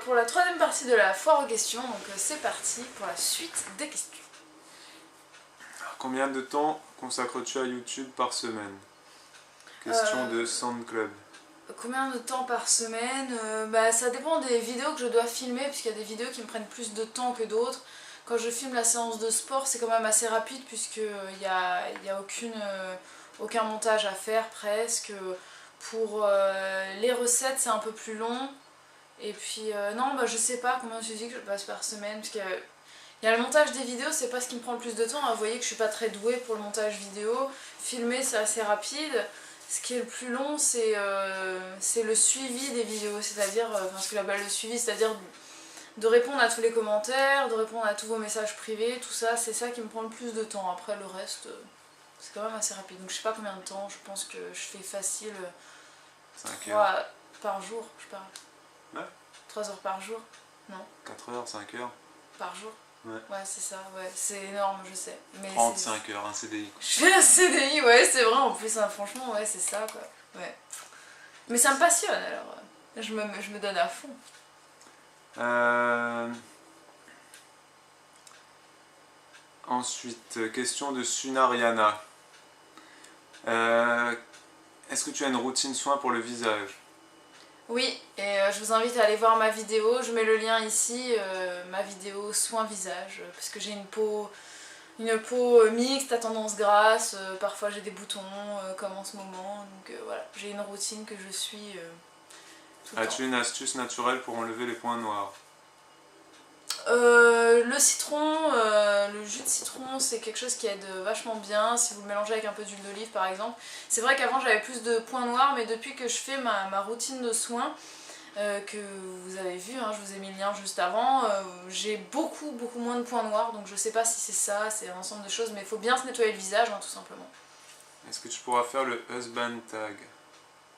pour la troisième partie de la foire aux questions, donc c'est parti pour la suite des questions. Alors, combien de temps consacres-tu à YouTube par semaine? Question de SoundClub. Combien de temps par semaine? Bah, ça dépend des vidéos que je dois filmer, puisqu'il y a des vidéos qui me prennent plus de temps que d'autres. Quand je filme la séance de sport, c'est quand même assez rapide, puisqu'il n'y a aucun montage à faire presque. Pour les recettes, c'est un peu plus long. Et puis, non, bah, je sais pas combien tu dis que je passe par semaine, parce qu'il y a le montage des vidéos, c'est pas ce qui me prend le plus de temps. Vous voyez que je suis pas très douée pour le montage vidéo. Filmer, c'est assez rapide. Ce qui est le plus long, c'est le suivi des vidéos, c'est-à-dire, ce que j'appelle le suivi, c'est-à-dire de répondre à tous les commentaires, de répondre à tous vos messages privés, tout ça, c'est ça qui me prend le plus de temps. Après, le reste, c'est quand même assez rapide. Donc je sais pas combien de temps, je pense que je fais facile 5 3 heures. par jour, je parle. Ouais. 3 heures par jour? Non. 4 heures, 5 heures. Par jour? Ouais. Ouais, c'est ça, ouais. C'est énorme, je sais. Mais 35 heures, un CDI. Je fais un CDI, ouais, c'est vrai, en plus, hein, franchement, ouais, c'est ça, quoi. Ouais. Mais ça me passionne, alors. Je me donne à fond. Ensuite, question de Sunariana. Est-ce que tu as une routine soin pour le visage? Oui, et je vous invite à aller voir ma vidéo, je mets le lien ici, ma vidéo soin visage, parce que j'ai une peau mixte à tendance grasse, parfois j'ai des boutons comme en ce moment, donc voilà, j'ai une routine que je suis tout le temps. As-tu une astuce naturelle pour enlever les points noirs? Le citron, le jus de citron, c'est quelque chose qui aide vachement bien si vous le mélangez avec un peu d'huile d'olive par exemple. C'est vrai qu'avant j'avais plus de points noirs, mais depuis que je fais ma routine de soins, que vous avez vu, hein, je vous ai mis le lien juste avant, j'ai beaucoup moins de points noirs, donc je sais pas si c'est ça, c'est un ensemble de choses, mais il faut bien se nettoyer le visage, hein, tout simplement. Est-ce que tu pourras faire le husband tag?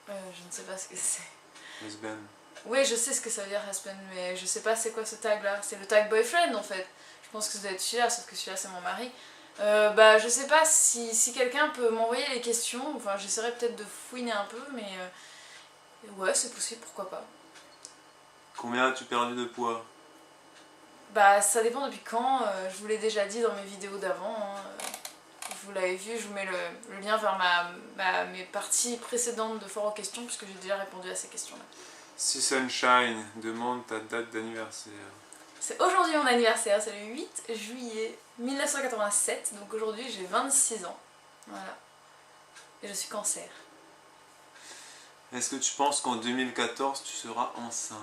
Je ne sais pas ce que c'est. Husband. Oui, je sais ce que ça veut dire husband, mais je sais pas c'est quoi ce tag là. C'est le tag boyfriend en fait. Je pense que ça doit être celui-là, sauf que celui-là c'est mon mari. Bah je sais pas si quelqu'un peut m'envoyer les questions, enfin j'essaierai peut-être de fouiner un peu, mais ouais c'est possible, pourquoi pas. Combien as-tu perdu de poids? Bah ça dépend depuis quand, je vous l'ai déjà dit dans mes vidéos d'avant, hein. Vous l'avez vu, je vous mets le lien vers mes parties précédentes de foire aux questions, puisque j'ai déjà répondu à ces questions-là. Si Sunshine demande ta date d'anniversaire. C'est aujourd'hui mon anniversaire, c'est le 8 juillet 1987, donc aujourd'hui j'ai 26 ans. Voilà. Et je suis cancer. Est-ce que tu penses qu'en 2014 tu seras enceinte?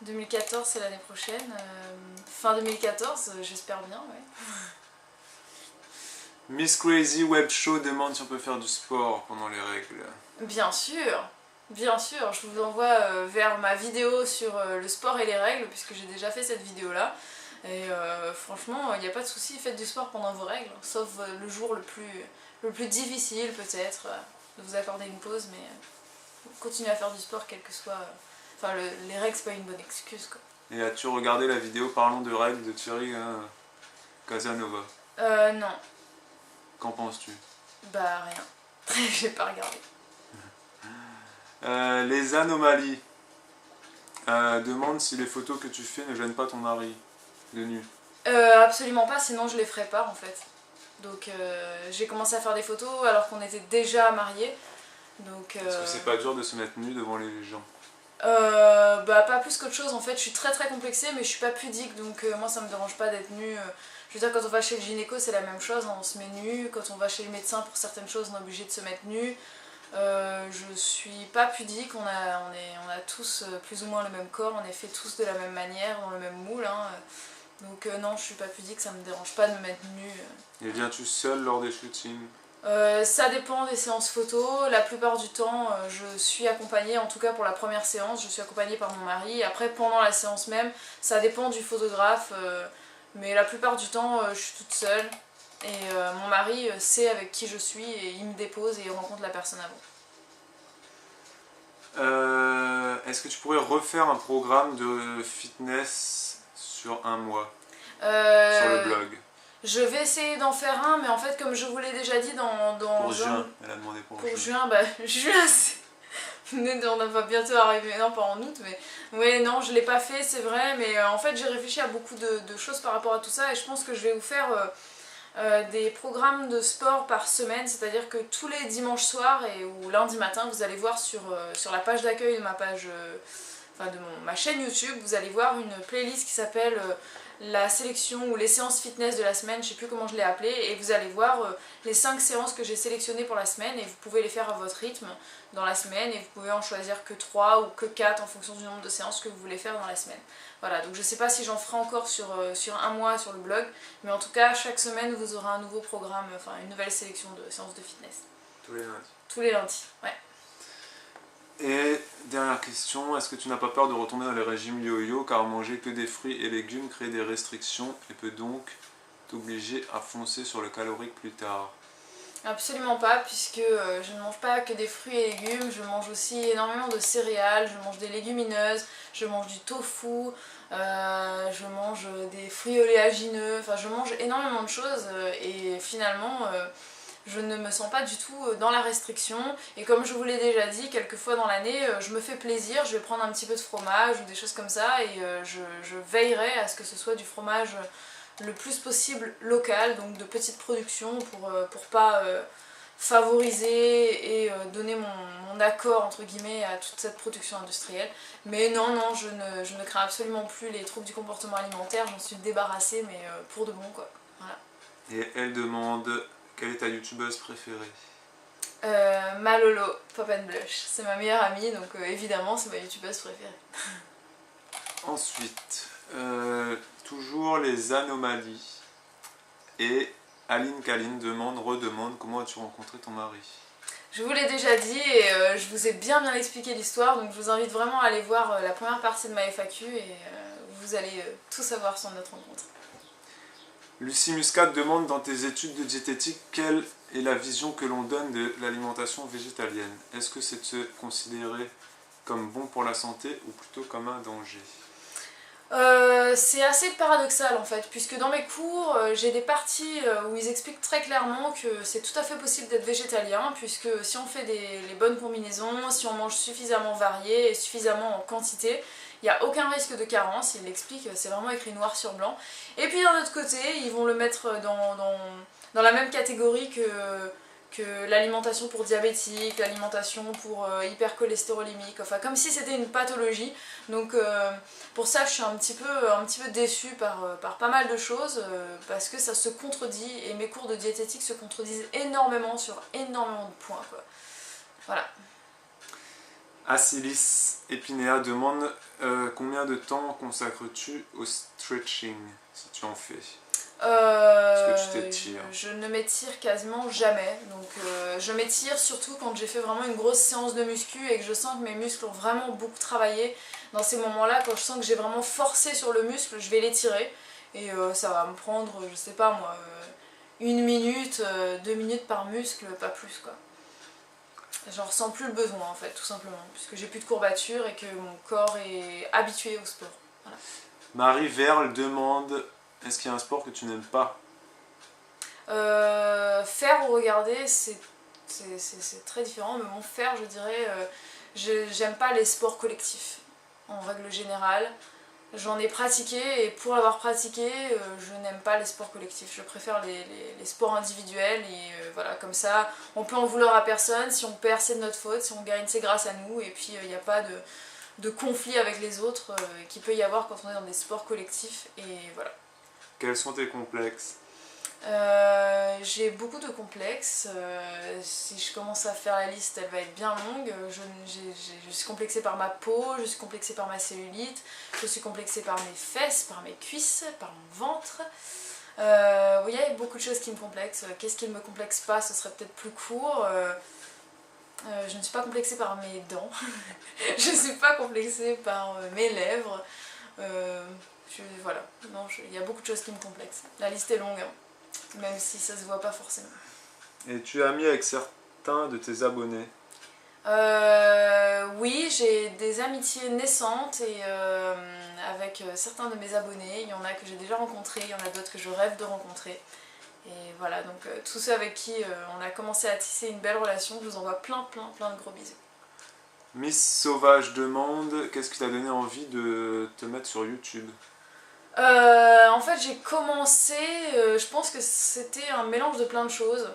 2014 c'est l'année prochaine, fin 2014 j'espère bien, ouais. Miss Crazy Web Show demande si on peut faire du sport pendant les règles. Bien sûr, je vous envoie vers ma vidéo sur le sport et les règles, puisque j'ai déjà fait cette vidéo là. Et franchement, il n'y a pas de souci, faites du sport pendant vos règles, sauf le jour le plus difficile peut-être, de vous accorder une pause, mais continuez à faire du sport quel que soit... Enfin, les règles c'est pas une bonne excuse quoi. Et as-tu regardé la vidéo Parlons de règles de Thierry Casanova? Non. Qu'en penses-tu? Bah rien, j'ai pas regardé. Les anomalies demandent si les photos que tu fais ne gênent pas ton mari de nu. Absolument pas, sinon je les ferais pas en fait. Donc j'ai commencé à faire des photos alors qu'on était déjà mariés. Donc, Est-ce que c'est pas dur de se mettre nu devant les gens? Bah pas plus qu'autre chose en fait, je suis très complexée mais je suis pas pudique, donc moi ça me dérange pas d'être nue. Je veux dire, quand on va chez le gynéco c'est la même chose, hein, on se met nu. Quand on va chez le médecin pour certaines choses on est obligé de se mettre nu. Je suis pas pudique, on a tous plus ou moins le même corps, on est fait tous de la même manière, dans le même moule, hein. Donc non, je suis pas pudique, ça me dérange pas de me mettre nue. Et viens-tu seule lors des shootings? Ça dépend des séances photo, la plupart du temps je suis accompagnée, en tout cas pour la première séance, je suis accompagnée par mon mari. Après pendant la séance même, ça dépend du photographe, mais la plupart du temps je suis toute seule. Et mon mari sait avec qui je suis et il me dépose et il rencontre la personne avant. Est-ce que tu pourrais refaire un programme de fitness sur un mois sur le blog? Je vais essayer d'en faire un, mais en fait comme je vous l'ai déjà dit dans pour juin, elle a demandé pour juin. Juin, bah juin On va bientôt arriver, non pas en août, mais ouais, non, je l'ai pas fait, c'est vrai, mais en fait j'ai réfléchi à beaucoup de choses par rapport à tout ça et je pense que je vais vous faire des programmes de sport par semaine, c'est-à-dire que tous les dimanches soirs ou lundi matin, vous allez voir sur la page d'accueil de ma page, enfin de ma chaîne YouTube, vous allez voir une playlist qui s'appelle la sélection ou les séances fitness de la semaine, je sais plus comment je l'ai appelé, et vous allez voir les 5 séances que j'ai sélectionnées pour la semaine et vous pouvez les faire à votre rythme dans la semaine et vous pouvez en choisir que 3 ou que 4 en fonction du nombre de séances que vous voulez faire dans la semaine. Voilà, donc je sais pas si j'en ferai encore sur un mois sur le blog, mais en tout cas chaque semaine vous aurez un nouveau programme, enfin une nouvelle sélection de séances de fitness. Tous les lundis. Tous les lundis, ouais. Et dernière question, est-ce que tu n'as pas peur de retourner dans les régimes yo-yo car manger que des fruits et légumes crée des restrictions et peut donc t'obliger à foncer sur le calorique plus tard? Absolument pas, puisque je ne mange pas que des fruits et légumes, je mange aussi énormément de céréales, je mange des légumineuses, je mange du tofu, je mange des fruits oléagineux, enfin je mange énormément de choses et finalement je ne me sens pas du tout dans la restriction et comme je vous l'ai déjà dit, quelques fois dans l'année je me fais plaisir, je vais prendre un petit peu de fromage ou des choses comme ça et je veillerai à ce que ce soit du fromage le plus possible local, donc de petite production pour pas favoriser et donner mon accord entre guillemets à toute cette production industrielle. Mais non, non, je ne crains absolument plus les troubles du comportement alimentaire, j'en suis débarrassée mais pour de bon quoi. Voilà. Et elle demande, quelle est ta youtubeuse préférée? Malolo, Pop and Blush, c'est ma meilleure amie donc évidemment c'est ma youtubeuse préférée. Ensuite, toujours les anomalies. Et Aline Kaline redemande comment as-tu rencontré ton mari? Je vous l'ai déjà dit et je vous ai bien expliqué l'histoire, donc je vous invite vraiment à aller voir la première partie de ma FAQ et vous allez tout savoir sur notre rencontre. Lucie Muscat demande, dans tes études de diététique, quelle est la vision que l'on donne de l'alimentation végétalienne? Est-ce que c'est de se considérer comme bon pour la santé ou plutôt comme un danger? C'est assez paradoxal en fait, puisque dans mes cours, j'ai des parties où ils expliquent très clairement que c'est tout à fait possible d'être végétalien, puisque si on fait les bonnes combinaisons, si on mange suffisamment varié et suffisamment en quantité, il n'y a aucun risque de carence, ils l'expliquent, c'est vraiment écrit noir sur blanc. Et puis d'un autre côté, ils vont le mettre dans la même catégorie que l'alimentation pour diabétique, l'alimentation pour hypercholestérolémique, enfin comme si c'était une pathologie. Donc pour ça je suis un petit peu déçue par pas mal de choses parce que ça se contredit et mes cours de diététique se contredisent énormément sur énormément de points quoi. Voilà. Acilis Epinéa demande combien de temps consacres-tu au stretching si tu en fais? Est-ce que tu t'étires? Je ne m'étire quasiment jamais, donc je m'étire surtout quand j'ai fait vraiment une grosse séance de muscu et que je sens que mes muscles ont vraiment beaucoup travaillé. Dans ces moments-là, quand je sens que j'ai vraiment forcé sur le muscle, je vais l'étirer et ça va me prendre, je sais pas moi, 1 minute, 2 minutes par muscle, pas plus quoi. J'en ressens plus le besoin en fait, tout simplement, puisque j'ai plus de courbatures et que mon corps est habitué au sport. Voilà. Marie Verle demande, est-ce qu'il y a un sport que tu n'aimes pas? Faire ou regarder, c'est très différent, mais bon, faire, je dirais, j'aime pas les sports collectifs, en règle générale. J'en ai pratiqué, et pour l'avoir pratiqué, je n'aime pas les sports collectifs. Je préfère les sports individuels, et voilà, comme ça, on peut en vouloir à personne. Si on perd, c'est de notre faute, si on gagne, c'est grâce à nous, et puis il n'y a pas de conflit avec les autres qu'il peut y avoir quand on est dans des sports collectifs, et voilà. Quels sont tes complexes? J'ai beaucoup de complexes, si je commence à faire la liste elle va être bien longue, je suis complexée par ma peau, je suis complexée par ma cellulite, je suis complexée par mes fesses, par mes cuisses, par mon ventre, il y a beaucoup de choses qui me complexent. Qu'est-ce qui ne me complexe pas, ce serait peut-être plus court. Je ne suis pas complexée par mes dents, je ne suis pas complexée par mes lèvres, voilà, non, il y a beaucoup de choses qui me complexent, la liste est longue. Hein. Même si ça se voit pas forcément. Et tu es ami avec certains de tes abonnés? Oui, j'ai des amitiés naissantes et avec certains de mes abonnés. Il y en a que j'ai déjà rencontrés, il y en a d'autres que je rêve de rencontrer. Et voilà, donc tous ceux avec qui on a commencé à tisser une belle relation, je vous envoie plein de gros bisous. Miss Sauvage demande, qu'est-ce qui t'a donné envie de te mettre sur YouTube? En fait, j'ai commencé, je pense que c'était un mélange de plein de choses.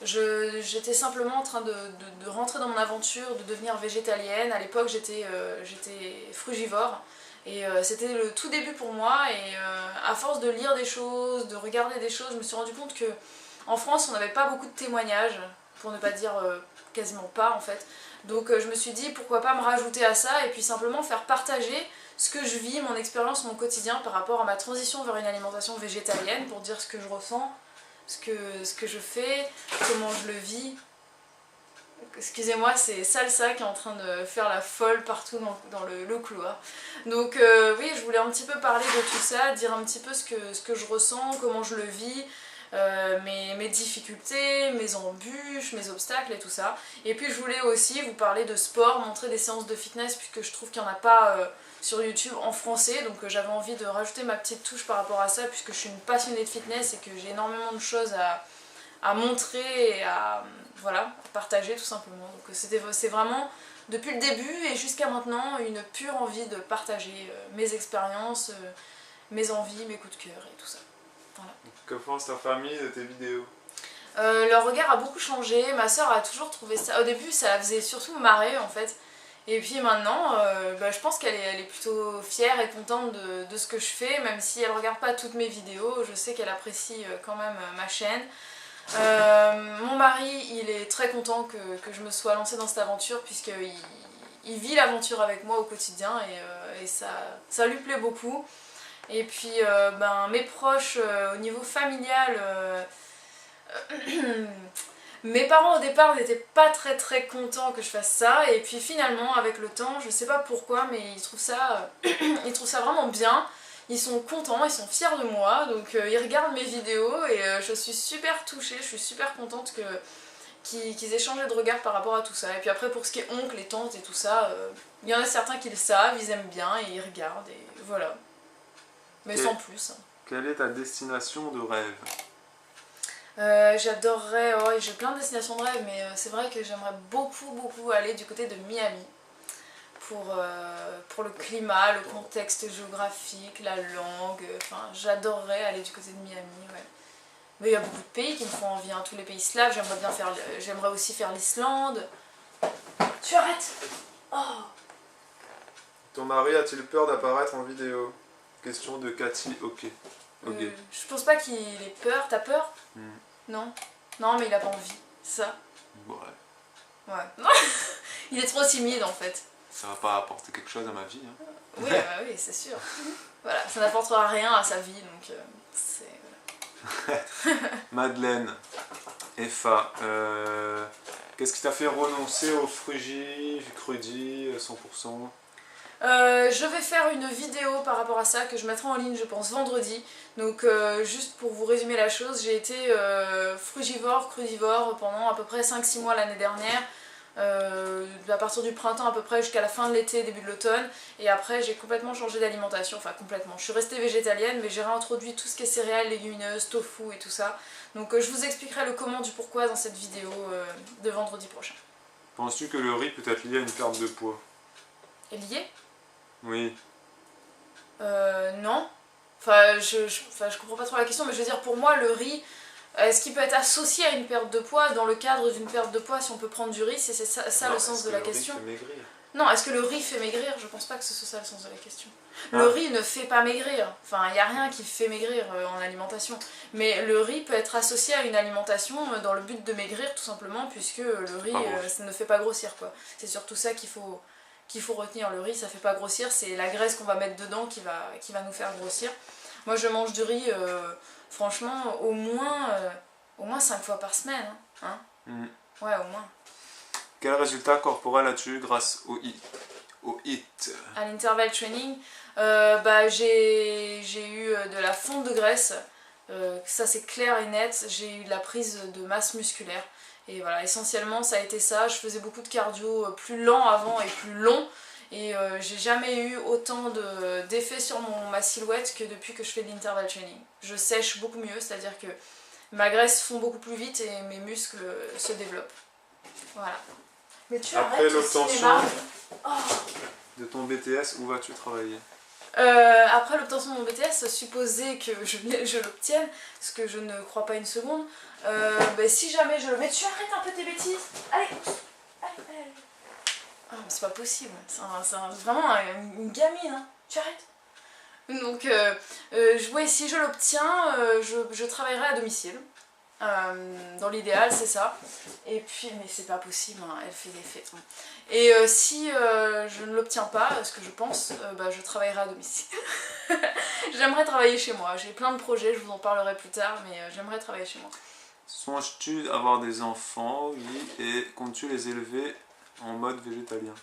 J'étais simplement en train de rentrer dans mon aventure, de devenir végétalienne. À l'époque, j'étais frugivore. Et c'était le tout début pour moi. Et à force de lire des choses, de regarder des choses, je me suis rendu compte que en France, on n'avait pas beaucoup de témoignages, pour ne pas dire quasiment pas en fait. Donc je me suis dit pourquoi pas me rajouter à ça et puis simplement faire partager ce que je vis, mon expérience, mon quotidien par rapport à ma transition vers une alimentation végétalienne, pour dire ce que je ressens, ce que je fais, comment je le vis. Excusez-moi, c'est Salsa qui est en train de faire la folle partout dans le couloir. Donc oui, je voulais un petit peu parler de tout ça, dire un petit peu ce que je ressens, comment je le vis, mes difficultés, mes embûches, mes obstacles et tout ça. Et puis je voulais aussi vous parler de sport, montrer des séances de fitness puisque je trouve qu'il n'y en a pas sur YouTube en français. Donc j'avais envie de rajouter ma petite touche par rapport à ça puisque je suis une passionnée de fitness et que j'ai énormément de choses à montrer et à voilà, partager tout simplement. Donc c'est vraiment depuis le début et jusqu'à maintenant une pure envie de partager mes expériences, mes envies, mes coups de cœur et tout ça. Voilà. Que pense ta famille de tes vidéos? Leur regard a beaucoup changé, ma soeur a toujours trouvé ça, au début ça la faisait surtout marrer en fait, et puis maintenant je pense elle est plutôt fière et contente de ce que je fais, même si elle regarde pas toutes mes vidéos, je sais qu'elle apprécie quand même ma chaîne. Mon mari il est très content que je me sois lancée dans cette aventure puisqu'il vit l'aventure avec moi au quotidien et ça lui plaît beaucoup. Et puis mes proches au niveau familial, mes parents au départ n'étaient pas très contents que je fasse ça et puis finalement avec le temps, je sais pas pourquoi mais ils trouvent ça, ils trouvent ça vraiment bien. Ils sont contents, ils sont fiers de moi, donc ils regardent mes vidéos et je suis super touchée, je suis super contente qu'ils aient changé de regard par rapport à tout ça. Et puis après pour ce qui est oncles et tantes et tout ça, il y en a certains qui le savent, ils aiment bien et ils regardent et voilà. Mais sans plus. Quelle est ta destination de rêve? J'adorerais, oh, j'ai plein de destinations de rêve, mais c'est vrai que j'aimerais beaucoup aller du côté de Miami. Pour le climat, le contexte géographique, la langue, enfin j'adorerais aller du côté de Miami, ouais. Mais il y a beaucoup de pays qui me font envie, hein, tous les pays slaves, j'aimerais aussi faire l'Islande. Tu arrêtes! Oh! Ton mari a-t-il peur d'apparaître en vidéo? Question de Cathy, ok. Je pense pas qu'il ait peur, t'as peur? Non? Non mais il a pas envie, ça? Ouais. Ouais. Il est trop timide en fait. Ça va pas apporter quelque chose à ma vie. Hein. Oui, oui, c'est sûr. Voilà, ça n'apportera rien à sa vie, donc c'est... Voilà. Madeleine, FA, qu'est-ce qui t'a fait renoncer au crudis 100%? Je vais faire une vidéo par rapport à ça que je mettrai en ligne je pense vendredi. Donc juste pour vous résumer la chose, j'ai été frugivore, crudivore pendant à peu près 5-6 mois l'année dernière. À partir du printemps à peu près jusqu'à la fin de l'été, début de l'automne, et après j'ai complètement changé d'alimentation, enfin complètement, je suis restée végétalienne mais j'ai réintroduit tout ce qui est céréales, légumineuses, tofu et tout ça, donc je vous expliquerai le comment du pourquoi dans cette vidéo de vendredi prochain. Penses-tu que le riz peut être lié à une perte de poids? Est lié? Oui. Non, enfin je comprends pas trop la question, mais je veux dire pour moi le riz, est-ce qu'il peut être associé à une perte de poids? Dans le cadre d'une perte de poids, si on peut prendre du riz, c'est ça Non, le sens de la question. Le riz fait maigrir? Non, est-ce que le riz fait maigrir? Je pense pas que ce soit ça le sens de la question. Le riz ne fait pas maigrir, enfin il n'y a rien qui fait maigrir en alimentation. Mais le riz peut être associé à une alimentation dans le but de maigrir tout simplement, puisque le riz ça ne fait pas grossir quoi. C'est surtout ça qu'il faut retenir, le riz ça fait pas grossir, c'est la graisse qu'on va mettre dedans qui va nous faire grossir. Moi je mange du riz... franchement, au moins 5 fois par semaine. Hein. Ouais, au moins. Quel résultat corporel as-tu grâce au HIIT? À l'interval training, j'ai eu de la fonte de graisse. Ça c'est clair et net. J'ai eu de la prise de masse musculaire. Et voilà, essentiellement ça a été ça. Je faisais beaucoup de cardio plus lent avant et plus long. Et j'ai jamais eu autant d'effet sur ma silhouette que depuis que je fais de l'interval training. Je sèche beaucoup mieux, c'est-à-dire que ma graisse fond beaucoup plus vite et mes muscles se développent. Voilà. Mais tu Après arrêtes le l'obtention cinéma. Oh. de ton BTS, où vas-tu travailler? Après l'obtention de mon BTS, supposer que je l'obtienne, ce que je ne crois pas une seconde, bah, si jamais je le mets, tu arrêtes un peu tes bêtises. Allez, allez. Ah, mais c'est pas possible, vraiment une gamine, hein. Tu arrêtes. Donc, ouais, si je l'obtiens, je travaillerai à domicile. Dans l'idéal, c'est ça. Et puis, mais c'est pas possible, hein, elle fait des faits. Et si je ne l'obtiens pas, ce que je pense, bah, je travaillerai à domicile. J'aimerais travailler chez moi. J'ai plein de projets, je vous en parlerai plus tard, mais j'aimerais travailler chez moi. Songes-tu avoir des enfants? Oui. Et comptes-tu les élever en mode végétalien?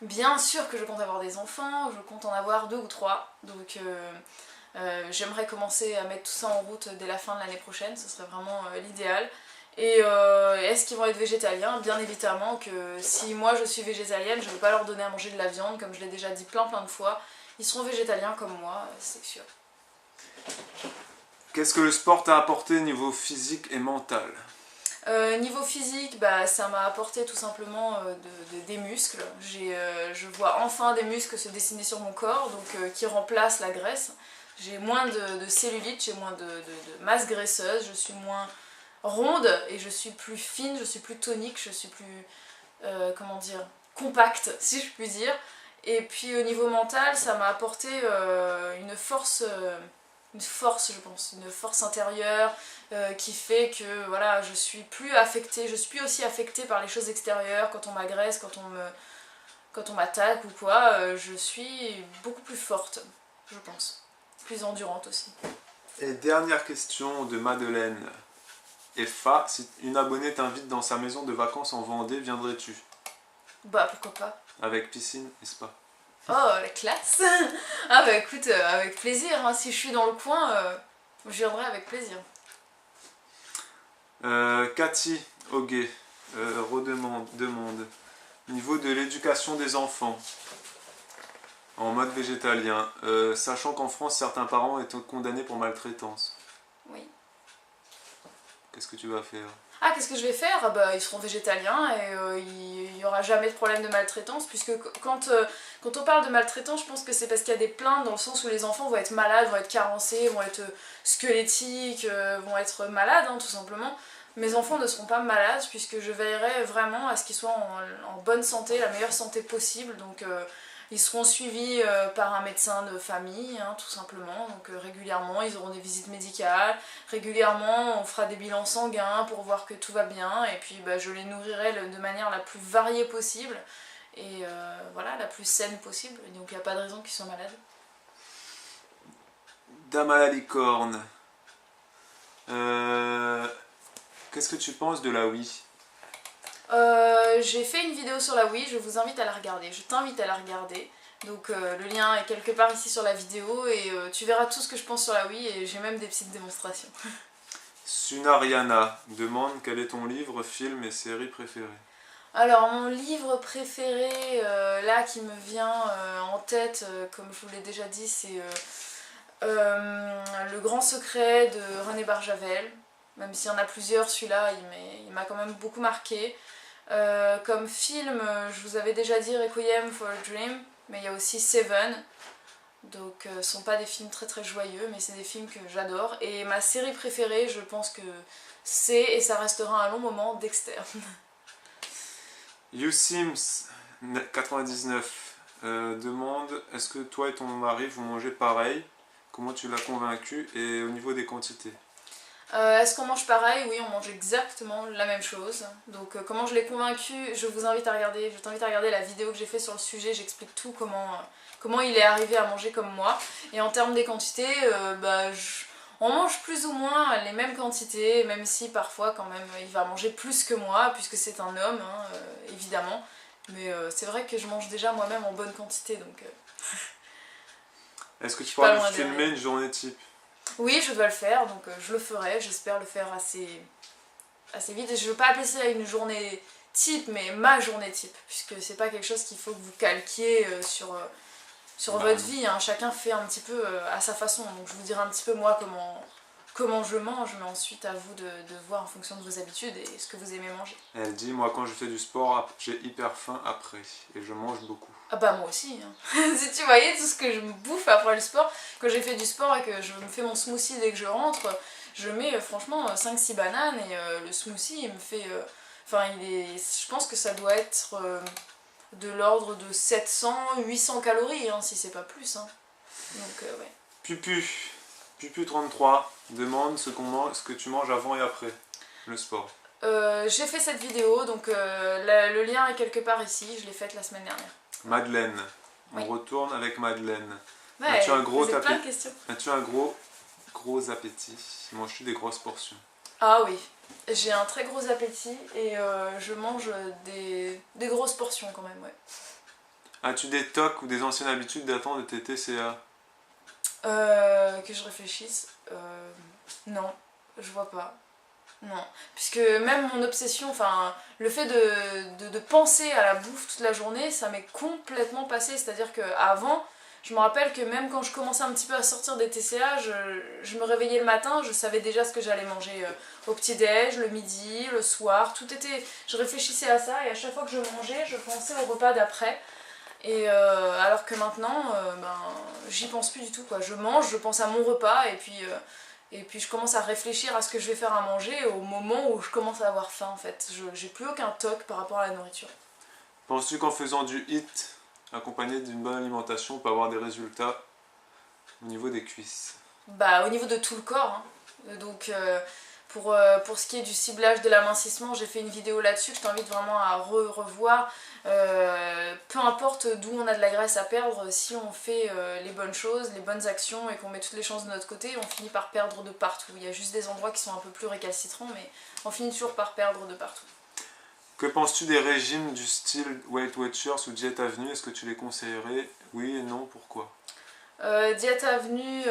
Bien sûr que je compte avoir des enfants, je compte en avoir 2 ou 3. Donc j'aimerais commencer à mettre tout ça en route dès la fin de l'année prochaine, ce serait vraiment l'idéal. Et est-ce qu'ils vont être végétaliens? Bien évidemment que si moi je suis végétalienne, je ne vais pas leur donner à manger de la viande, comme je l'ai déjà dit plein de fois. Ils seront végétaliens comme moi, c'est sûr. Qu'est-ce que le sport t'a apporté niveau physique et mental? Niveau physique, bah, ça m'a apporté tout simplement des muscles. Je vois enfin des muscles se dessiner sur mon corps, donc qui remplacent la graisse. J'ai moins de cellulite, j'ai moins de masse graisseuse, je suis moins ronde et je suis plus fine, je suis plus tonique, je suis plus, comment dire, compacte, si je puis dire. Et puis au niveau mental, ça m'a apporté une force, je pense, une force intérieure qui fait que voilà, je suis plus affectée, je suis plus aussi affectée par les choses extérieures, quand on m'agresse, quand on m'attaque ou quoi, je suis beaucoup plus forte, je pense. Plus endurante aussi. Et dernière question de Madeleine. FA, si une abonnée t'invite dans sa maison de vacances en Vendée, viendrais-tu? Bah pourquoi pas. Avec piscine et spa. Oh la classe. Ah bah écoute, avec plaisir, hein. Si je suis dans le coin, je viendrai avec plaisir. Cathy Hoguet demande niveau de l'éducation des enfants en mode végétalien, sachant qu'en France certains parents étaient condamnés pour maltraitance. Oui. Qu'est-ce que tu vas faire? Ah, qu'est-ce que je vais faire? Ah bah, ils seront végétaliens et il n'y aura jamais de problème de maltraitance, puisque quand on parle de maltraitance, je pense que c'est parce qu'il y a des plaintes dans le sens où les enfants vont être malades, vont être carencés, vont être squelettiques, vont être malades, hein, tout simplement. Mes enfants ne seront pas malades, puisque je veillerai vraiment à ce qu'ils soient en bonne santé, la meilleure santé possible, donc ils seront suivis par un médecin de famille, hein, tout simplement, donc régulièrement ils auront des visites médicales, régulièrement on fera des bilans sanguins pour voir que tout va bien, et puis bah, je les nourrirai de manière la plus variée possible, et voilà, la plus saine possible, donc il n'y a pas de raison qu'ils soient malades. Dame à la licorne, qu'est-ce que tu penses de la Wii? J'ai fait une vidéo sur la Wii, je vous invite à la regarder, je t'invite à la regarder. Donc le lien est quelque part ici sur la vidéo et tu verras tout ce que je pense sur la Wii et j'ai même des petites démonstrations. Sunariana demande quel est ton livre, film et série préféré. Alors mon livre préféré là qui me vient en tête, comme je vous l'ai déjà dit, c'est Le Grand Secret de René Barjavel. Même s'il y en a plusieurs, celui-là il m'a quand même beaucoup marqué. Comme film, je vous avais déjà dit Requiem for a Dream, mais il y a aussi Seven. Donc ce ne sont pas des films très joyeux, mais c'est des films que j'adore. Et ma série préférée, je pense que c'est, et ça restera un long moment, Dexter. YouSims99 demande est-ce que toi et ton mari vous mangez pareil? Comment tu l'as convaincu? Et au niveau des quantités? Est-ce qu'on mange pareil? Oui, on mange exactement la même chose. Donc comment je l'ai convaincu, je vous invite à regarder, je t'invite à regarder la vidéo que j'ai fait sur le sujet, j'explique tout comment il est arrivé à manger comme moi. Et en termes des quantités, on mange plus ou moins les mêmes quantités, même si parfois quand même il va manger plus que moi, puisque c'est un homme, hein, évidemment. Mais c'est vrai que je mange déjà moi-même en bonne quantité, donc... Est-ce que tu pourrais nous filmer une journée type? Oui, je dois le faire, donc je le ferai, j'espère le faire assez vite. Et je ne veux pas appeler ça une journée type, mais ma journée type, puisque c'est pas quelque chose qu'il faut que vous calquiez sur votre vie, hein. Chacun fait un petit peu à sa façon, donc je vous dirai un petit peu moi comment je mange, mais ensuite à vous de voir en fonction de vos habitudes et ce que vous aimez manger. Elle dit, moi quand je fais du sport, j'ai hyper faim après et je mange beaucoup. Ah bah moi aussi, hein. Si tu voyais tout ce que je me bouffe après le sport, quand j'ai fait du sport et que je me fais mon smoothie dès que je rentre, je mets franchement 5-6 bananes et le smoothie il me fait... je pense que ça doit être de l'ordre de 700-800 calories, hein, si c'est pas plus. Hein. Donc ouais. Pupu33 demande ce que tu manges avant et après le sport. J'ai fait cette vidéo, donc le lien est quelque part ici, je l'ai faite la semaine dernière. Madeleine, on Oui. retourne avec Madeleine. Ouais, As-tu un gros plein de questions. As-tu un gros appétit? Manges-tu des grosses portions? Ah oui, j'ai un très gros appétit et je mange des grosses portions quand même, ouais. As-tu des tocs ou des anciennes habitudes datant de tes TCA? Que je réfléchisse. Non, je vois pas. Non. Puisque même mon obsession, enfin, le fait de penser à la bouffe toute la journée, ça m'est complètement passé. C'est-à-dire qu'avant, je me rappelle que même quand je commençais un petit peu à sortir des TCA, je me réveillais le matin, je savais déjà ce que j'allais manger au petit-déj, le midi, le soir. Tout était. Je réfléchissais à ça et à chaque fois que je mangeais, je pensais au repas d'après. Et alors que maintenant, j'y pense plus du tout, quoi. Je mange, je pense à mon repas et puis je commence à réfléchir à ce que je vais faire à manger au moment où je commence à avoir faim en fait. J'ai plus aucun toc par rapport à la nourriture. Penses-tu qu'en faisant du HIIT, accompagné d'une bonne alimentation, on peut avoir des résultats au niveau des cuisses? Bah au niveau de tout le corps, hein. Donc pour ce qui est du ciblage de l'amincissement, j'ai fait une vidéo là-dessus, je t'invite vraiment à revoir. Peu importe d'où on a de la graisse à perdre, si on fait les bonnes choses, les bonnes actions et qu'on met toutes les chances de notre côté, on finit par perdre de partout. Il y a juste des endroits qui sont un peu plus récalcitrants, mais on finit toujours par perdre de partout. Que penses-tu des régimes du style Weight Watchers ou Diet Avenue? Est-ce que tu les conseillerais? Oui et non, pourquoi? Diète Avenue...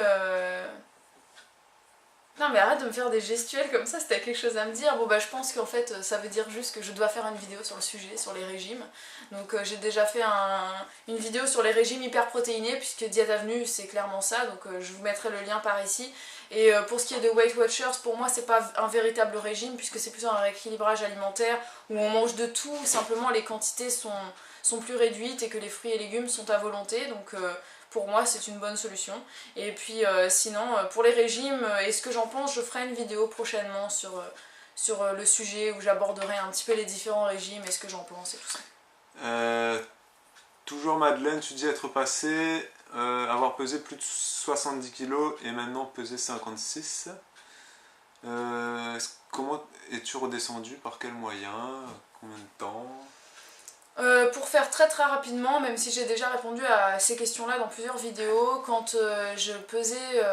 Non mais arrête de me faire des gestuels comme ça, si t'as quelque chose à me dire. Bon bah je pense qu'en fait ça veut dire juste que je dois faire une vidéo sur le sujet, sur les régimes. Donc j'ai déjà fait une vidéo sur les régimes hyperprotéinés puisque Diète Avenue c'est clairement ça, donc je vous mettrai le lien par ici. Et pour ce qui est de Weight Watchers, pour moi c'est pas un véritable régime puisque c'est plutôt un rééquilibrage alimentaire où on mange de tout, simplement les quantités sont plus réduites et que les fruits et légumes sont à volonté. Donc pour moi c'est une bonne solution. Et puis sinon pour les régimes et ce que j'en pense, je ferai une vidéo prochainement sur le sujet où j'aborderai un petit peu les différents régimes et ce que j'en pense et tout ça. Toujours Madeleine, tu dis être passé, avoir pesé plus de 70 kg et maintenant peser 56. Comment es-tu redescendu? Par quel moyen? Combien de temps? Pour faire très très rapidement, même si j'ai déjà répondu à ces questions-là dans plusieurs vidéos, quand je pesais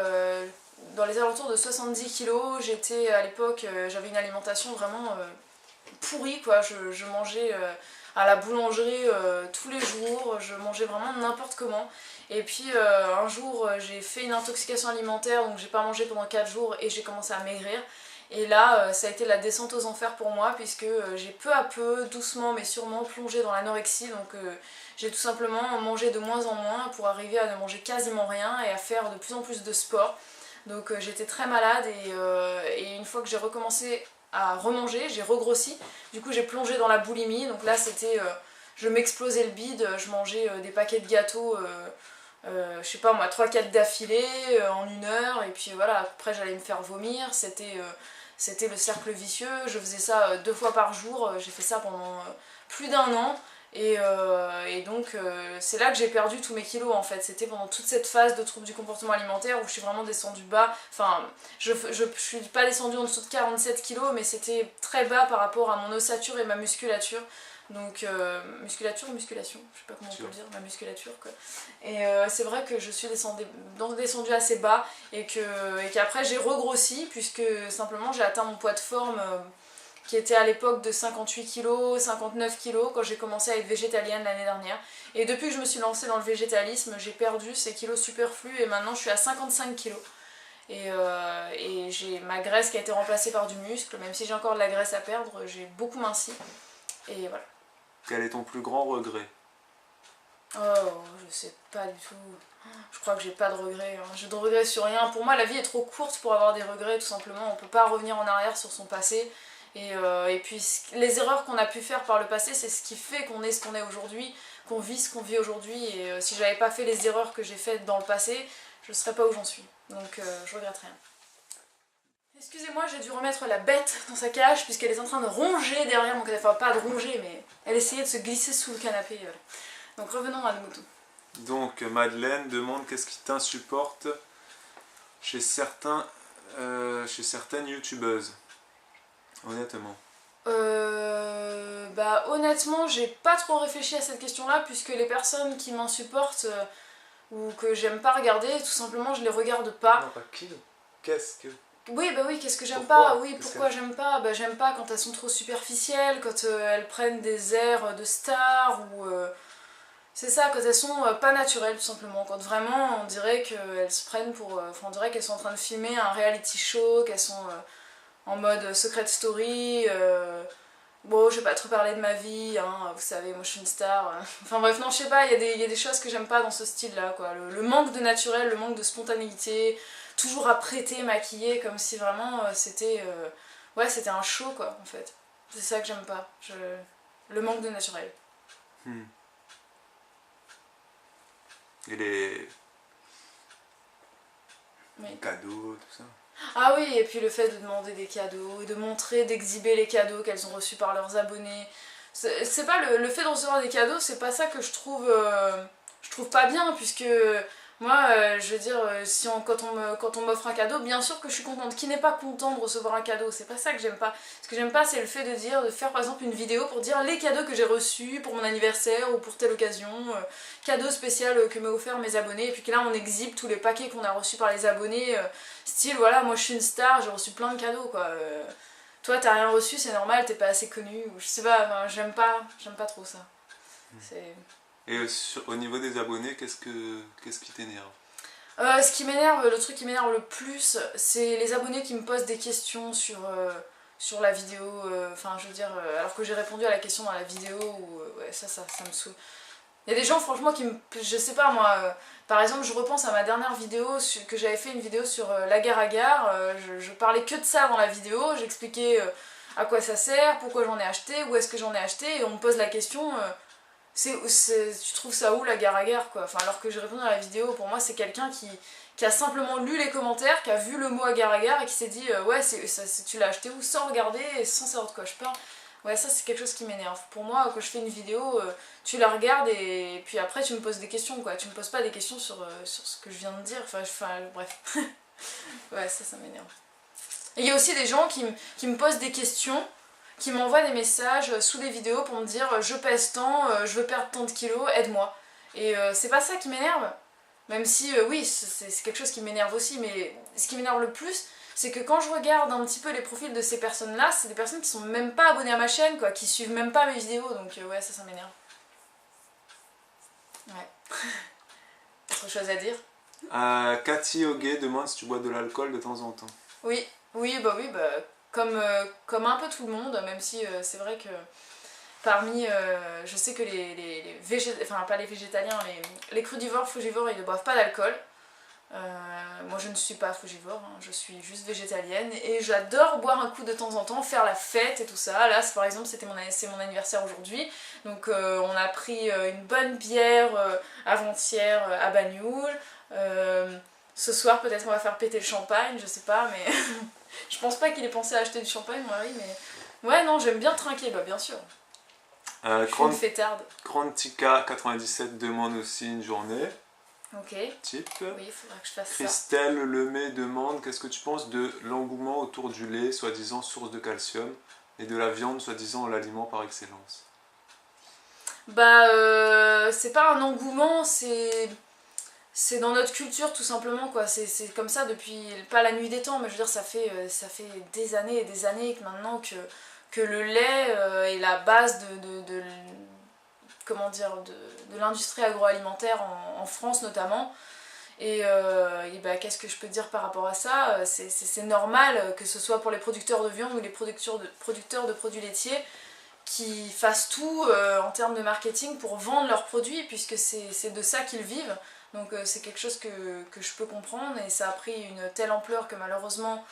dans les alentours de 70 kg, j'étais à l'époque, j'avais une alimentation vraiment pourrie, quoi. Je mangeais à la boulangerie tous les jours, je mangeais vraiment n'importe comment. Et puis un jour, j'ai fait une intoxication alimentaire, donc j'ai pas mangé pendant 4 jours et j'ai commencé à maigrir. Et là, ça a été la descente aux enfers pour moi, puisque j'ai peu à peu, doucement mais sûrement, plongé dans l'anorexie. Donc j'ai tout simplement mangé de moins en moins pour arriver à ne manger quasiment rien et à faire de plus en plus de sport. Donc j'étais très malade et une fois que j'ai recommencé à remanger, j'ai regrossi. Du coup j'ai plongé dans la boulimie, donc là c'était... je m'explosais le bide, je mangeais des paquets de gâteaux... je sais pas moi, 3-4 d'affilée en 1 heure, et puis voilà, après j'allais me faire vomir, c'était le cercle vicieux, je faisais ça 2 fois par jour, j'ai fait ça pendant plus d'1 an, et donc c'est là que j'ai perdu tous mes kilos en fait, c'était pendant toute cette phase de troubles du comportement alimentaire où je suis vraiment descendue bas, enfin je suis pas descendue en dessous de 47 kilos, mais c'était très bas par rapport à mon ossature et ma musculature. Donc musculature ou musculation, je sais pas comment on peut le dire, ma musculature quoi. Et c'est vrai que je suis descendue assez bas et qu'après j'ai regrossi puisque simplement j'ai atteint mon poids de forme qui était à l'époque de 58 kg, 59 kg quand j'ai commencé à être végétalienne l'année dernière. Et depuis que je me suis lancée dans le végétalisme, j'ai perdu ces kilos superflus et maintenant je suis à 55 kg. Et j'ai ma graisse qui a été remplacée par du muscle, même si j'ai encore de la graisse à perdre, j'ai beaucoup minci. Et voilà. Quel est ton plus grand regret? Oh, je sais pas du tout. Je crois que j'ai pas de regrets. Hein. J'ai de regrets sur rien. Pour moi, la vie est trop courte pour avoir des regrets, tout simplement. On peut pas revenir en arrière sur son passé. Et puis, les erreurs qu'on a pu faire par le passé, c'est ce qui fait qu'on est ce qu'on est aujourd'hui, qu'on vit ce qu'on vit aujourd'hui. Et si j'avais pas fait les erreurs que j'ai faites dans le passé, je serais pas où j'en suis. Donc, je regrette rien. Excusez-moi, j'ai dû remettre la bête dans sa cage puisqu'elle est en train de ronger derrière mon canapé. Enfin, pas de ronger, mais elle essayait de se glisser sous le canapé. Donc revenons à nos moutons. Donc Madeleine demande qu'est-ce qui t'insupporte chez certaines youtubeuses. Honnêtement. Bah honnêtement, j'ai pas trop réfléchi à cette question-là puisque les personnes qui m'insupportent ou que j'aime pas regarder, tout simplement, je les regarde pas. Non, pas qui. Qu'est-ce que. Oui, bah oui, qu'est-ce que j'aime Pourquoi pas? Oui, pourquoi j'aime pas? Bah j'aime pas quand elles sont trop superficielles, quand elles prennent des airs de stars ou... c'est ça, quand elles sont pas naturelles tout simplement, quand vraiment on dirait qu'elles se prennent pour... Enfin on dirait qu'elles sont en train de filmer un reality show, qu'elles sont en mode secret story, bon je vais pas trop parler de ma vie, hein, vous savez moi je suis une star, enfin bref non je sais pas, il y a des choses que j'aime pas dans ce style là quoi, le manque de naturel, le manque de spontanéité, toujours apprêté, maquillé, comme si vraiment c'était... ouais c'était un show quoi en fait, c'est ça que j'aime pas, le manque de naturel. Hmm. Et les Oui. cadeaux, tout ça. Ah oui, et puis le fait de demander des cadeaux, de montrer, d'exhiber les cadeaux qu'elles ont reçus par leurs abonnés. C'est pas le fait de recevoir des cadeaux, c'est pas ça que je trouve pas bien, puisque moi, je veux dire, si quand on m'offre un cadeau, bien sûr que je suis contente. Qui n'est pas content de recevoir un cadeau? C'est pas ça que j'aime pas. Ce que j'aime pas, c'est le fait de faire par exemple une vidéo pour dire les cadeaux que j'ai reçus pour mon anniversaire ou pour telle occasion, cadeau spécial que m'ont offert mes abonnés, et puis que là on exhibe tous les paquets qu'on a reçus par les abonnés, style voilà, moi je suis une star, j'ai reçu plein de cadeaux quoi. Toi t'as rien reçu, c'est normal, t'es pas assez connu, ou je sais pas, enfin, j'aime pas trop ça. C'est... Et au niveau des abonnés, qu'est-ce qui t'énerve? Ce qui m'énerve, le truc qui m'énerve le plus, c'est les abonnés qui me posent des questions sur la vidéo, enfin je veux dire, alors que j'ai répondu à la question dans la vidéo, ou ouais ça me saoule. Il y a des gens franchement qui me... Je sais pas moi, par exemple je repense à ma dernière vidéo, que j'avais fait une vidéo sur la gare à gare, je parlais que de ça dans la vidéo, j'expliquais à quoi ça sert, pourquoi j'en ai acheté, où est-ce que j'en ai acheté, et on me pose la question... tu trouves ça où la gare à gare quoi, enfin, alors que j'ai répondu à la vidéo, pour moi c'est quelqu'un qui a simplement lu les commentaires, qui a vu le mot à gare et qui s'est dit ouais tu l'as acheté où sans regarder et sans savoir de quoi je parle. Ouais ça c'est quelque chose qui m'énerve. Pour moi quand je fais une vidéo tu la regardes et puis après tu me poses des questions quoi, tu me poses pas des questions sur ce que je viens de dire, enfin bref. Ouais ça m'énerve. Et il y a aussi des gens qui me posent des questions, qui m'envoient des messages sous des vidéos pour me dire je pèse tant, je veux perdre tant de kilos, aide-moi. Et c'est pas ça qui m'énerve, même si oui c'est quelque chose qui m'énerve aussi, mais ce qui m'énerve le plus c'est que quand je regarde un petit peu les profils de ces personnes là, c'est des personnes qui sont même pas abonnées à ma chaîne quoi, qui suivent même pas mes vidéos, donc ouais ça m'énerve. Ouais. Autre chose à dire? Cathy Hoguet demande si tu bois de l'alcool de temps en temps. Oui, oui, bah comme un peu tout le monde, même si c'est vrai que parmi, je sais que les enfin pas les végétaliens, les crudivores, frugivores, ils ne boivent pas d'alcool. Moi je ne suis pas frugivore, hein, je suis juste végétalienne et j'adore boire un coup de temps en temps, faire la fête et tout ça. Là par exemple c'est mon anniversaire aujourd'hui, donc on a pris une bonne bière avant-hier à Bagnoul. Ce soir peut-être on va faire péter le champagne, je sais pas, mais je pense pas qu'il ait pensé à acheter du champagne mon mari, mais ouais non j'aime bien trinquer, bah bien sûr. Je suis une fêtarde. Krantika 97 demande aussi une journée. Ok. Type. Oui, il faudra que je fasse ça. Christelle Lemay demande qu'est-ce que tu penses de l'engouement autour du lait, soi-disant source de calcium, et de la viande, soi-disant l'aliment par excellence. Bah, c'est pas un engouement, c'est dans notre culture tout simplement quoi. C'est comme ça depuis, pas la nuit des temps, mais je veux dire ça fait des années et des années que maintenant que le lait est la base de comment dire, de l'industrie agroalimentaire en France notamment. Et bah, qu'est-ce que je peux dire par rapport à ça? C'est normal que ce soit pour les producteurs de viande ou les producteurs de produits laitiers qui fassent tout en termes de marketing pour vendre leurs produits, puisque c'est de ça qu'ils vivent. Donc c'est quelque chose que je peux comprendre, et ça a pris une telle ampleur que malheureusement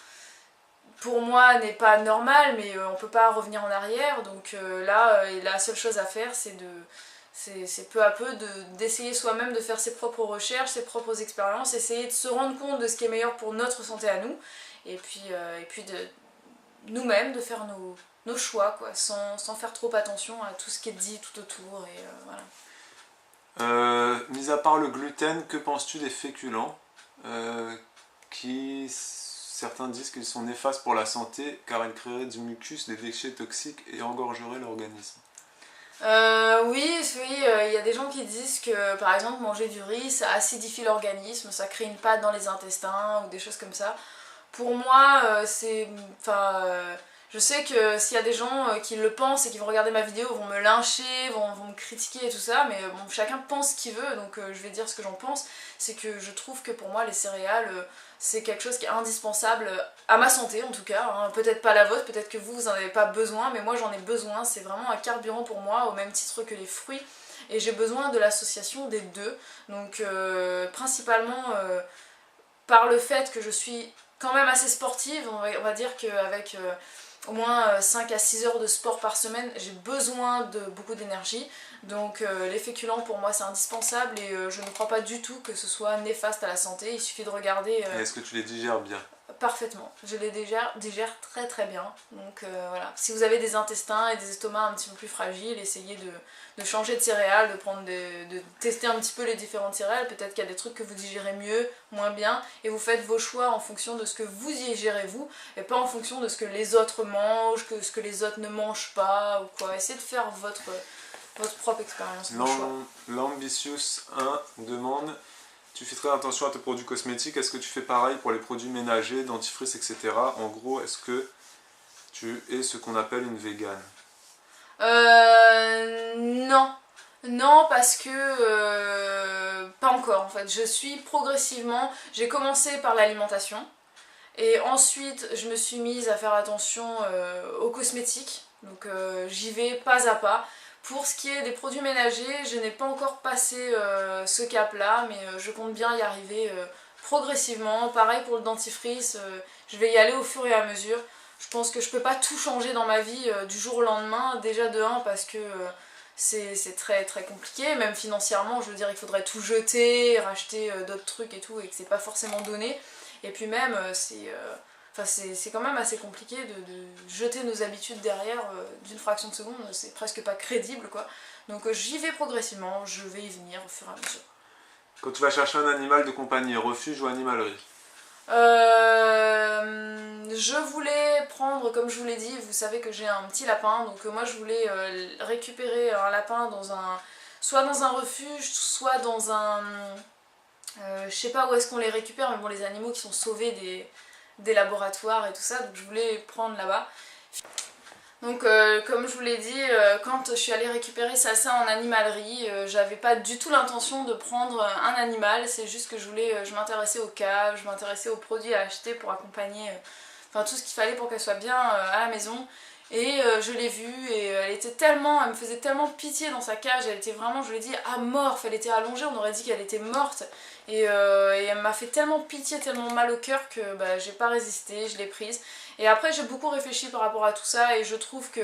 pour moi n'est pas normal, mais on peut pas revenir en arrière. Donc là, la seule chose à faire, c'est peu à peu d'essayer soi-même de faire ses propres recherches, ses propres expériences, essayer de se rendre compte de ce qui est meilleur pour notre santé à nous, et puis de nous-mêmes de faire nos choix, quoi, sans faire trop attention à tout ce qui est dit tout autour, et voilà. Mis à part le gluten, que penses-tu des féculents qui, certains disent qu'ils sont néfastes pour la santé car ils créeraient du mucus, des déchets toxiques et engorgeraient l'organisme? Oui, il y a des gens qui disent que par exemple manger du riz ça acidifie l'organisme, ça crée une pâte dans les intestins ou des choses comme ça. Pour moi, je sais que s'il y a des gens qui le pensent et qui vont regarder ma vidéo, vont me lyncher, vont me critiquer et tout ça, mais bon, chacun pense ce qu'il veut, donc je vais dire ce que j'en pense. C'est que je trouve que pour moi les céréales, c'est quelque chose qui est indispensable à ma santé en tout cas, hein. Peut-être pas la vôtre, peut-être que vous en avez pas besoin, mais moi j'en ai besoin, c'est vraiment un carburant pour moi, au même titre que les fruits, et j'ai besoin de l'association des deux, donc principalement par le fait que je suis quand même assez sportive, on va dire qu'avec au moins 5 à 6 heures de sport par semaine, j'ai besoin de beaucoup d'énergie. Donc les féculents pour moi c'est indispensable, et je ne crois pas du tout que ce soit néfaste à la santé, il suffit de regarder... Et est-ce que tu les digères bien? Parfaitement, je les digère très très bien. Donc voilà, si vous avez des intestins et des estomacs un petit peu plus fragiles, essayez de changer de céréales, de tester un petit peu les différentes céréales. Peut-être qu'il y a des trucs que vous digérez mieux, moins bien, et vous faites vos choix en fonction de ce que vous digérez vous, et pas en fonction de ce que les autres mangent, que ce que les autres ne mangent pas, ou quoi. Essayez de faire votre propre expérience, vos choix. L'Ambitious 1 demande: tu fais très attention à tes produits cosmétiques, est-ce que tu fais pareil pour les produits ménagers, dentifrice, etc. En gros, est-ce que tu es ce qu'on appelle une végane? Non. Non, parce que pas encore en fait. Je suis progressivement. J'ai commencé par l'alimentation et ensuite je me suis mise à faire attention aux cosmétiques. Donc j'y vais pas à pas. Pour ce qui est des produits ménagers, je n'ai pas encore passé ce cap-là, mais je compte bien y arriver progressivement. Pareil pour le dentifrice, je vais y aller au fur et à mesure. Je pense que je peux pas tout changer dans ma vie du jour au lendemain, déjà de 1 parce que c'est très très compliqué, même financièrement, je veux dire, il faudrait tout jeter, racheter d'autres trucs et tout, et que c'est pas forcément donné. Et puis même, c'est quand même assez compliqué de jeter nos habitudes derrière d'une fraction de seconde, c'est presque pas crédible quoi. Donc j'y vais progressivement, je vais y venir au fur et à mesure. Quand tu vas chercher un animal de compagnie, refuge ou animalerie? Je voulais prendre, comme je vous l'ai dit, vous savez que j'ai un petit lapin, donc moi je voulais récupérer un lapin soit dans un refuge, soit dans un... je sais pas où est-ce qu'on les récupère, mais bon, les animaux qui sont sauvés des laboratoires et tout ça, donc je voulais prendre là-bas. Donc comme je vous l'ai dit, quand je suis allée récupérer Salsa en animalerie, j'avais pas du tout l'intention de prendre un animal, c'est juste que je m'intéressais aux caves, je m'intéressais aux produits à acheter pour accompagner, tout ce qu'il fallait pour qu'elle soit bien à la maison. Et je l'ai vue et elle me faisait tellement pitié dans sa cage, elle était vraiment, je vous l'ai dit, amorphe, elle était allongée, on aurait dit qu'elle était morte. Et elle m'a fait tellement pitié, tellement mal au cœur que j'ai pas résisté, je l'ai prise. Et après j'ai beaucoup réfléchi par rapport à tout ça et je trouve que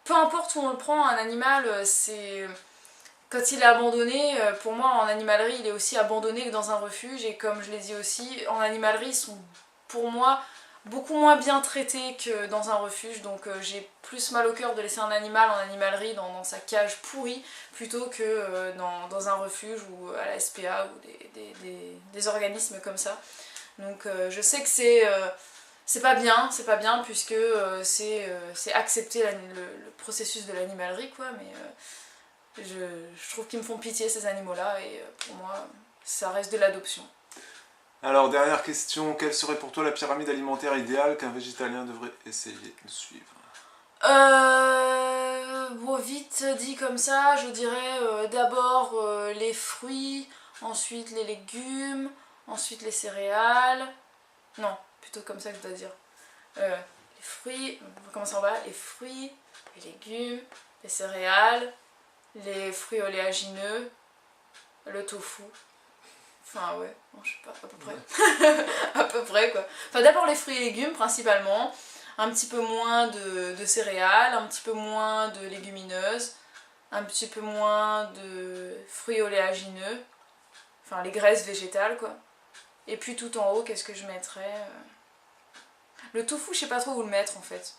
peu importe où on le prend, un animal, quand il est abandonné, pour moi en animalerie il est aussi abandonné que dans un refuge, et comme je l'ai dit aussi, en animalerie ils sont pour moi beaucoup moins bien traités que dans un refuge, donc j'ai plus mal au cœur de laisser un animal en animalerie dans sa cage pourrie plutôt que dans un refuge ou à la SPA ou des organismes comme ça. Donc je sais que c'est pas bien puisque c'est accepter le processus de l'animalerie quoi, mais je trouve qu'ils me font pitié ces animaux là, et pour moi ça reste de l'adoption. Alors, dernière question, quelle serait pour toi la pyramide alimentaire idéale qu'un végétalien devrait essayer de suivre? Bon, vite dit comme ça, je dirais d'abord les fruits, ensuite les légumes, ensuite les céréales. Non, plutôt comme ça que je dois dire. les fruits, on va commencer en bas, les fruits, les légumes, les céréales, les fruits oléagineux, le tofu. Enfin ouais, bon, je sais pas, à peu près. À peu près quoi. Enfin d'abord les fruits et légumes principalement, un petit peu moins de céréales, un petit peu moins de légumineuses, un petit peu moins de fruits oléagineux, enfin les graisses végétales quoi. Et puis tout en haut, qu'est-ce que je mettrais Le tofu, je sais pas trop où le mettre en fait.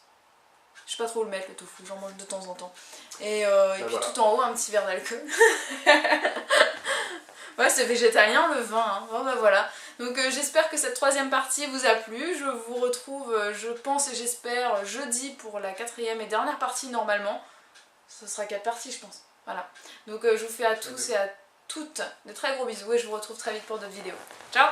Je sais pas trop où le mettre le tofu, j'en mange de temps en temps. Et puis voilà. Tout en haut, un petit verre d'alcool. Ouais, c'est végétalien le vin, hein. Bon, bah voilà. Donc j'espère que cette troisième partie vous a plu. Je vous retrouve, je pense et j'espère, jeudi pour la quatrième et dernière partie normalement. Ce sera 4 parties, je pense. Voilà. Donc je vous fais à tous et à toutes de très gros bisous et je vous retrouve très vite pour d'autres vidéos. Ciao!